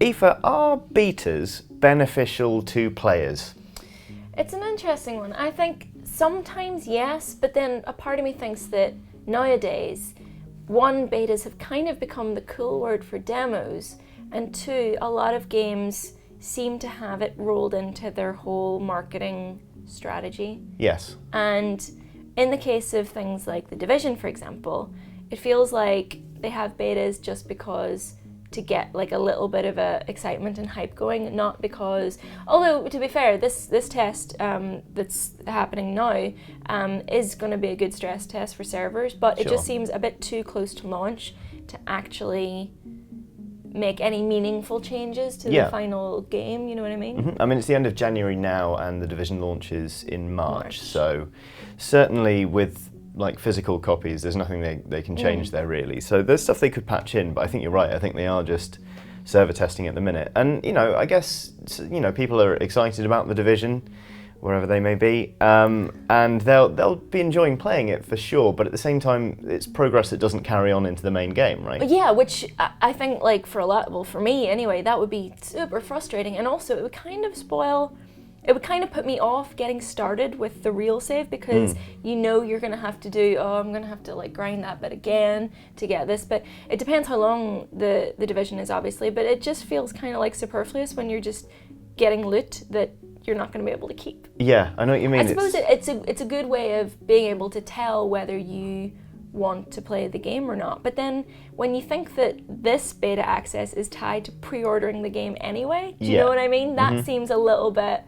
Aoife, are betas beneficial to players? It's an interesting one. I think sometimes yes, but then a part of me thinks that nowadays, one, betas have kind of become the cool word for demos, and two, a lot of games seem to have it rolled into their whole marketing strategy. Yes. And in the case of things like The Division, for example, it feels like they have betas just because to get like a little bit of a excitement and hype going, not because, although to be fair, this test that's happening now is going to be a good stress test for servers, but it just seems a bit too close to launch to actually make any meaningful changes to the final game, you know what I mean? Mm-hmm. I mean, it's the end of January now and The Division launches in March. So certainly with like physical copies, there's nothing they can change there really. So there's stuff they could patch in, but I think you're right. I think they are just server testing at the minute. And, you know, I guess, you know, people are excited about The Division, wherever they may be, and they'll be enjoying playing it for sure, but at the same time, it's progress that doesn't carry on into the main game, right? Yeah, which I think, like, for a lot, well, for me anyway, that would be super frustrating, and also it would kind of spoil, it would kind of put me off getting started with the real save, because you know you're going to have to do, I'm going to have to like grind that bit again to get this, but it depends how long the Division is, obviously, but it just feels kind of like superfluous when you're just getting loot that you're not going to be able to keep. Yeah, I know what you mean. I suppose it's a good way of being able to tell whether you want to play the game or not. But then when you think that this beta access is tied to pre-ordering the game anyway, do you know what I mean? That seems a little bit,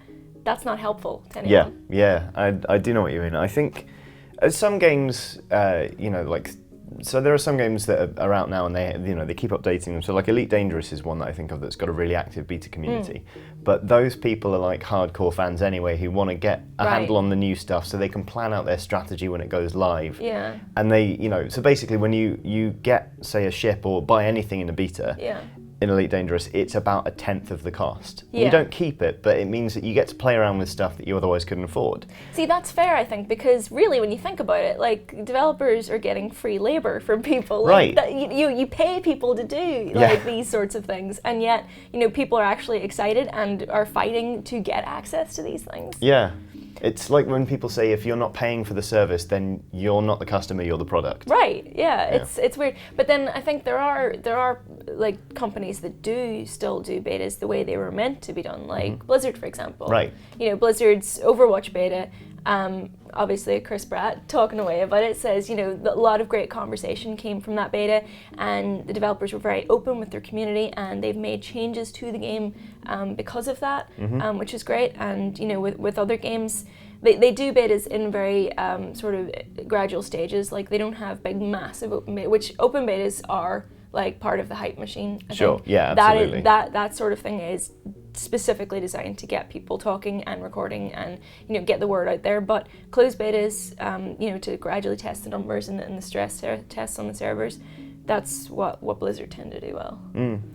that's not helpful to anyone. Yeah, I do know what you mean. I think some games, you know, like, so there are some games that are out now and they keep updating them. So like Elite Dangerous is one that I think of that's got a really active beta community. But those people are like hardcore fans anyway who want to get a handle on the new stuff so they can plan out their strategy when it goes live. Yeah. And they, you know, so basically when you get, say, a ship or buy anything in a beta, in Elite Dangerous, it's about 1/10 of the cost. You don't keep it, but it means that you get to play around with stuff that you otherwise couldn't afford. See, that's fair, I think, because really when you think about it, like, developers are getting free labor from people. Like, that, you pay people to do like these sorts of things, and yet, you know, people are actually excited and are fighting to get access to these things. Yeah. It's like when people say if you're not paying for the service, then you're not the customer, you're the product. Right. Yeah. It's weird. But then I think there are like companies that do still do betas the way they were meant to be done, like Blizzard, for example. Right. You know, Blizzard's Overwatch beta. Obviously, Chris Pratt talking away about it says, you know, a lot of great conversation came from that beta, and the developers were very open with their community, and they've made changes to the game because of that, which is great. And you know, with other games, they do betas in very sort of gradual stages. Like they don't have big, massive open beta, which open betas are like part of the hype machine. I think. Yeah, absolutely. That sort of thing is specifically designed to get people talking and recording and, you know, get the word out there. But closed betas, you know, to gradually test the numbers and the stress tests on the servers, that's what Blizzard tend to do well.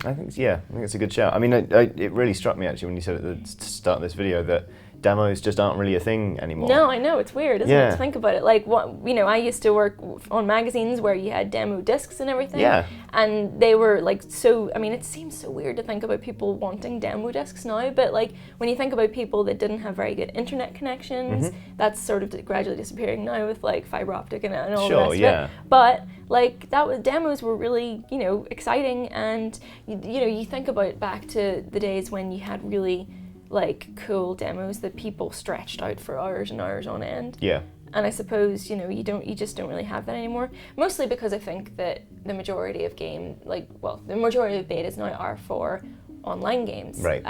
I think it's a good shout. I mean, it really struck me actually when you said at the start of this video that demos just aren't really a thing anymore. No, I know, it's weird, isn't it, to think about it? Like, you know, I used to work on magazines where you had demo discs and everything. Yeah. And they were like so, I mean, it seems so weird to think about people wanting demo discs now, but like when you think about people that didn't have very good internet connections, that's sort of gradually disappearing now with like fiber optic and all the rest of it. But like demos were really, you know, exciting, and you know, you think about back to the days when you had really like cool demos that people stretched out for hours and hours on end. Yeah. And I suppose, you know, you just don't really have that anymore. Mostly because I think that the majority of the majority of betas now are for online games. Right.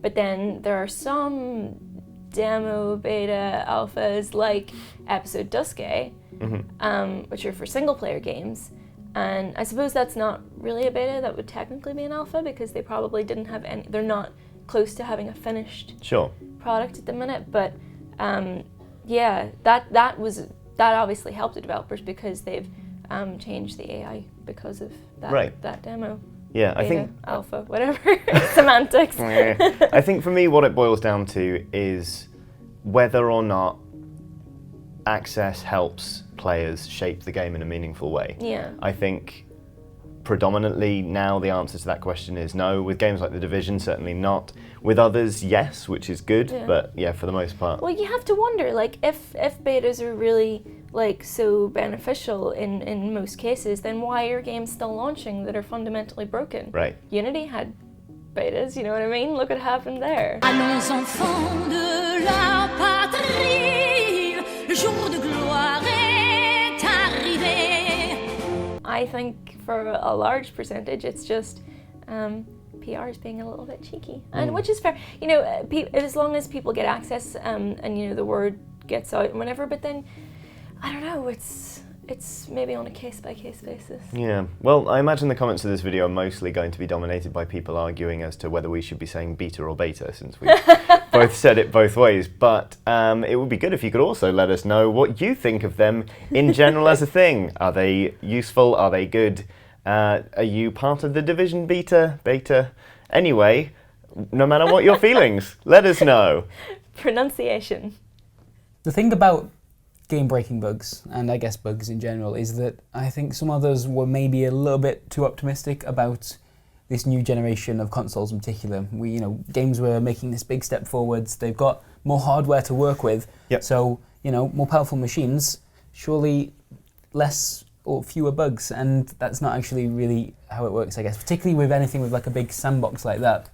But then there are some demo beta alphas like Episode Duske, which are for single player games. And I suppose that's not really a beta, that would technically be an alpha because they probably didn't have any, they're not close to having a finished product at the minute, but that obviously helped the developers because they've changed the AI because of that demo. Yeah, I think alpha, whatever, semantics. I think for me, what it boils down to is whether or not access helps players shape the game in a meaningful way. Yeah, I think predominantly now the answer to that question is no. With games like The Division, certainly not. With others, yes, which is good, but yeah, for the most part. Well, you have to wonder, like, if betas are really like so beneficial in most cases, then why are games still launching that are fundamentally broken? Right. Unity had betas, you know what I mean? Look what happened there. Allons enfants de la patrie, le jour de gloire est arrivé. I think for a large percentage, it's just PR is being a little bit cheeky, and which is fair. You know, as long as people get access and you know the word gets out and whatever. But then, I don't know. It's maybe on a case-by-case basis. Yeah. Well, I imagine the comments of this video are mostly going to be dominated by people arguing as to whether we should be saying beta or beta, since we both said it both ways. But it would be good if you could also let us know what you think of them in general as a thing. Are they useful? Are they good? Are you part of the Division beta? Anyway, no matter what your feelings, let us know. Pronunciation. The thing about game-breaking bugs, and I guess bugs in general, is that I think some others were maybe a little bit too optimistic about this new generation of consoles in particular. Games were making this big step forwards. They've got more hardware to work with, so more powerful machines, surely less or fewer bugs, and that's not actually really how it works, I guess, particularly with anything with like a big sandbox like that.